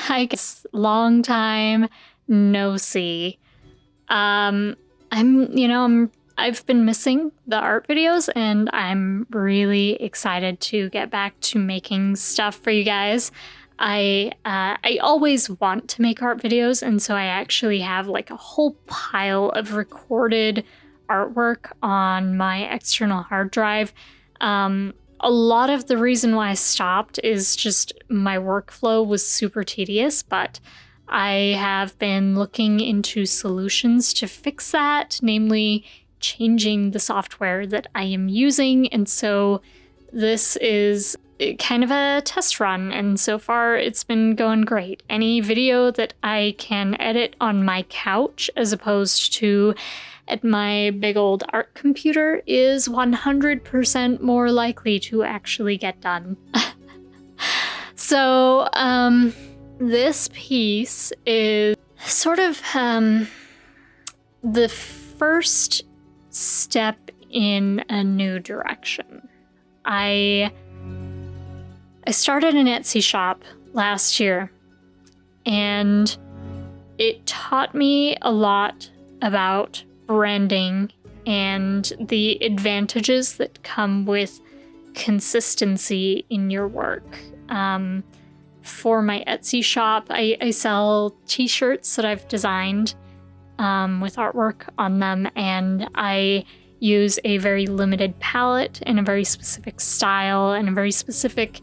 I guess long time no see. I've been missing the art videos, and I'm really excited to get back to making stuff for you guys. I always want to make art videos, and so I actually have like a whole pile of recorded artwork on my external hard drive. A lot of the reason why I stopped is just my workflow was super tedious, but I have been looking into solutions to fix that, namely changing the software that I am using. And so this is kind of a test run, and so far it's been going great. Any video that I can edit on my couch as opposed to at my big old art computer is 100% more likely to actually get done. So, this piece is sort of the first step in a new direction. I started an Etsy shop last year, and it taught me a lot about branding and the advantages that come with consistency in your work. For my Etsy shop, I sell t-shirts that I've designed with artwork on them, and I use a very limited palette and a very specific style and a very specific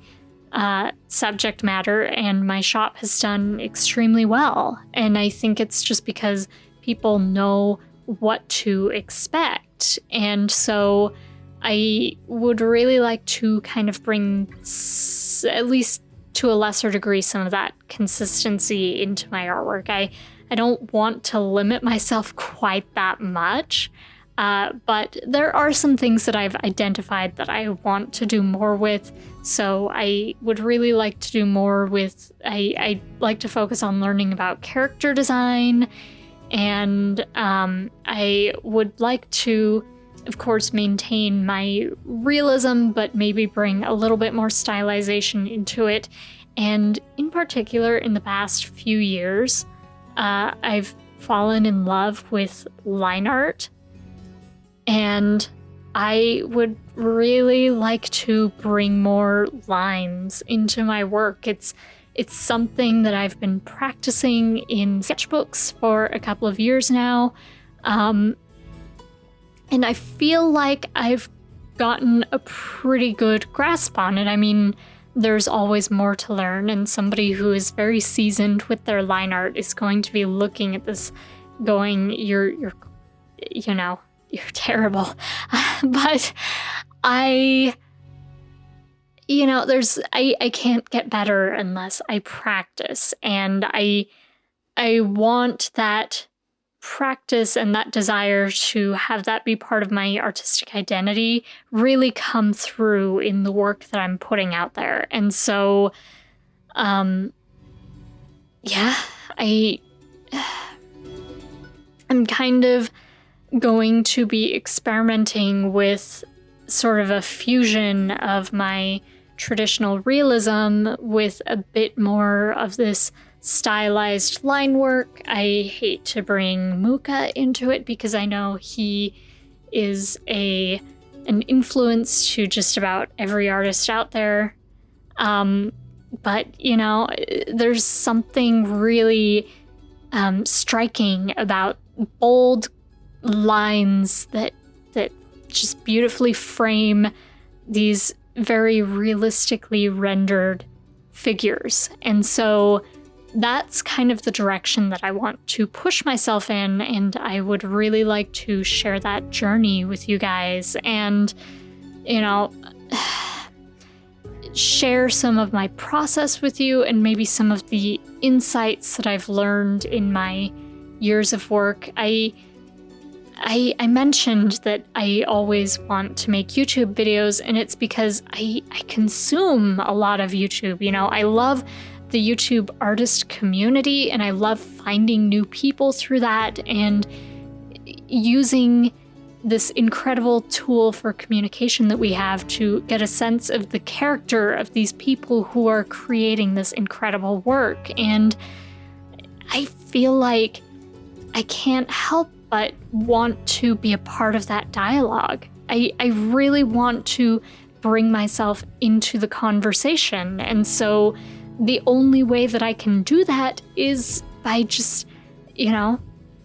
subject matter, and my shop has done extremely well. And I think it's just because people know what to expect. And so I would really like to kind of bring, at least to a lesser degree, some of that consistency into my artwork. I don't want to limit myself quite that much, but there are some things that I've identified that I want to do more with. So I would really like to do more with, I like to focus on learning about character design, and I would like to, of course, maintain my realism, but maybe bring a little bit more stylization into it. And in particular, in the past few years, I've fallen in love with line art, and I would really like to bring more lines into my work. It's something that I've been practicing in sketchbooks for a couple of years now, and I feel like I've gotten a pretty good grasp on it. I mean, there's always more to learn, and somebody who is very seasoned with their line art is going to be looking at this going, you're terrible. But I can't get better unless I practice, and I want that practice and that desire to have that be part of my artistic identity really come through in the work that I'm putting out there. And so, I'm kind of going to be experimenting with sort of a fusion of my traditional realism with a bit more of this stylized line work. I hate to bring Muka into it because I know he is an influence to just about every artist out there. But there's something really striking about bold lines that just beautifully frame these very realistically rendered figures. And so that's kind of the direction that I want to push myself in, and I would really like to share that journey with you guys and, share some of my process with you and maybe some of the insights that I've learned in my years of work. I mentioned that I always want to make YouTube videos, and it's because I consume a lot of YouTube. I love the YouTube artist community, and I love finding new people through that and using this incredible tool for communication that we have to get a sense of the character of these people who are creating this incredible work. And I feel like I can't help but want to be a part of that dialogue. I really want to bring myself into the conversation. And so the only way that I can do that is by just,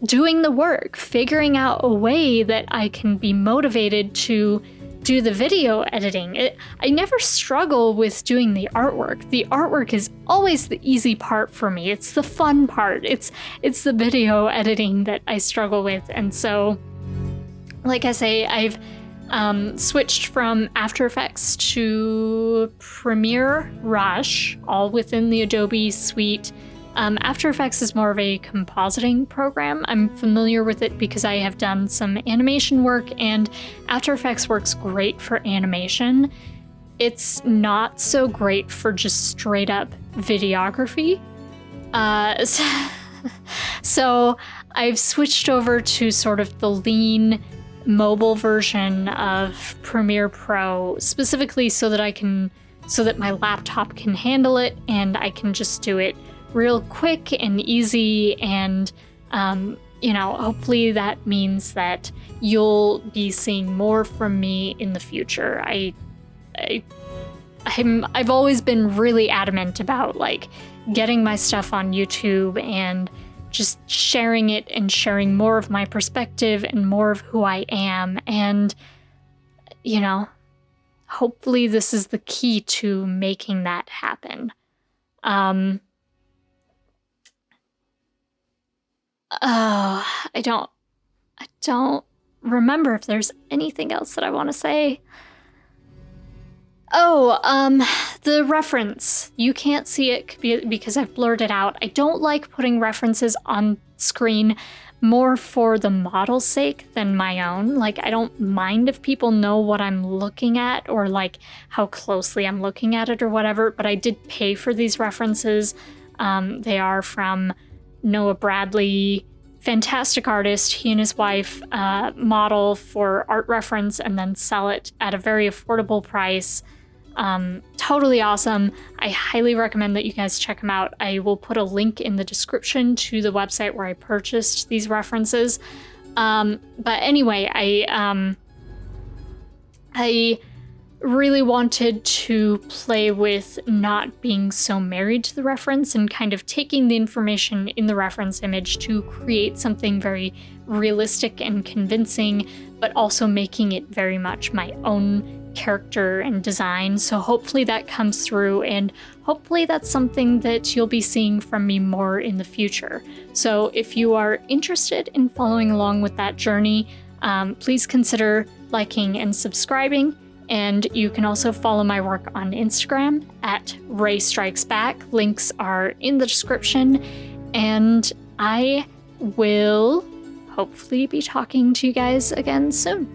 doing the work, figuring out a way that I can be motivated to do the video editing. I never struggle with doing the artwork. The artwork is always the easy part for me. It's the fun part. It's the video editing that I struggle with. And so, like I say, I've switched from After Effects to Premiere Rush, all within the Adobe suite. After Effects is more of a compositing program. I'm familiar with it because I have done some animation work, and After Effects works great for animation. It's not so great for just straight up videography. So I've switched over to sort of the lean mobile version of Premiere Pro, specifically so that my laptop can handle it and I can just do it real quick and easy. And hopefully that means that you'll be seeing more from me in the future. I've always been really adamant about getting my stuff on YouTube and just sharing it and sharing more of my perspective and more of who I am. And, hopefully this is the key to making that happen. I don't remember if there's anything else that I want to say. The reference. You can't see it because I've blurred it out. I don't like putting references on screen more for the model's sake than my own. I don't mind if people know what I'm looking at or how closely I'm looking at it or whatever, but I did pay for these references. They are from Noah Bradley, fantastic artist. He and his wife model for art reference and then sell it at a very affordable price. Totally awesome. I highly recommend that you guys check them out. I will put a link in the description to the website where I purchased these references. But anyway, I really wanted to play with not being so married to the reference and kind of taking the information in the reference image to create something very realistic and convincing, but also making it very much my own character and design. So hopefully that comes through, and hopefully that's something that you'll be seeing from me more in the future. So if you are interested in following along with that journey, please consider liking and subscribing. And you can also follow my work on Instagram at Ray Strikes Back. Links are in the description. And I will hopefully be talking to you guys again soon.